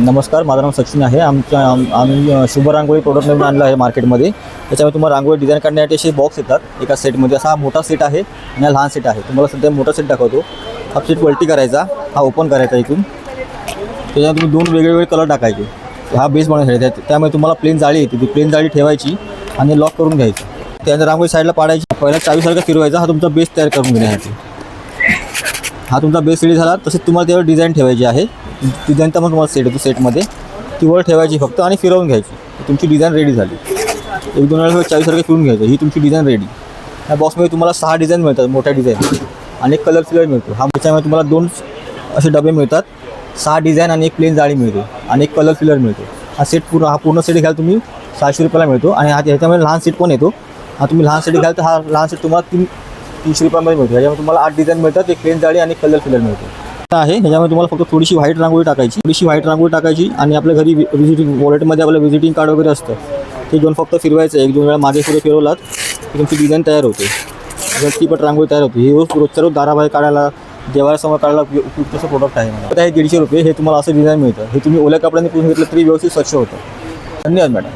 नमस्कार, माझं नाव सचिन आहे. आम्ही शुभ रांगोळी प्रोडक्ट नवीन आणलं आहे मार्केटमध्ये. त्याच्यामुळे तुम्हाला रांगोळी डिझाईन करण्यासाठी असे बॉक्स येतात एका सेटमध्ये. असा हा मोठा सेट आहे आणि हा लहान सेट आहे. तुम्हाला सध्या मोठा सेट दाखवतो. हा सेट वरती करायचा, हा ओपन करायचा इथून. त्याच्यात तुम्ही दोन वेगवेगळे कलर टाकायचे. हा बेस बनवण्यासाठी आहे. त्यामुळे तुम्हाला प्लेन जाळी येते, ती प्लेन जाळी ठेवायची आणि लॉक करून घ्यायची. त्यानंतर रांगोळी साईडला पाडायची. पहिला चावीसारखा फिरवायचा. हा तुमचा बेस तयार करून घेण्यासाठी. हा तुमचा बेस रेडी झाला. तसेच तुम्हाला त्यावर डिझाईन ठेवायची आहे. डिझाईन तर मग तुम्हाला सेट येतो. सेटमध्ये ती वर ठेवायची फक्त आणि फिरवून घ्यायची. तुमची डिझाईन रेडी झाली. एक दोन वेळा चावीसारखं फिरून घ्यायचं. ही तुमची डिझाईन रेडी. ह्या बॉक्समध्ये तुम्हाला 6 डिझाईन मिळतात, मोठ्या डिझाईन आणि एक कलर फिलर मिळतो. हा त्याच्यामध्ये तुम्हाला 2 असे डबे मिळतात. 6 डिझाईन आणि एक प्लेन जाळी मिळते आणि एक कलर फिलर मिळतो. हा पूर्ण सेट घ्याल तुम्ही 600 रुपयाला मिळतो. आणि ह्याच्यामध्ये लहान सेट पण येतो. हा तुम्ही लहान सेट घ्याल तर हा लहान सेट तुम्हाला 300 रुपयामध्ये मिळतो. ह्याच्यामध्ये तुम्हाला 8 डिझाईन मिळतात, एक प्लेन जाळी आणि एक कलर फिलर मिळतो आहे. ह्याच्यामध्ये तुम्हाला फक्त थोडीशी व्हाईट रांगोळी टाकायची आणि आपल्या घरी व्हिजिटिंग वॉलेटमध्ये आपलं व्हिजिटिंग कार्ड वगैरे असतं, ते घेऊन फक्त फिरवायचं. एक दोन वेळा मागे पुढे फिरवलात की तुमची डिझाईन तयार होते. ती पण रांगोळी तयार होते. हे रोजच्या रोज दाराबाहेर काढायला, देवाळ्यासमोर काढायला उपयुक्त असं प्रोडक्ट आहे. मला हे 150 रुपये. हे तुम्हाला असं डिझाईन मिळतं. हे तुम्ही ओल्या कपड्यांनी पुसून घेतलं तरी व्यवस्थित स्वच्छ होतं. धन्यवाद मॅडम.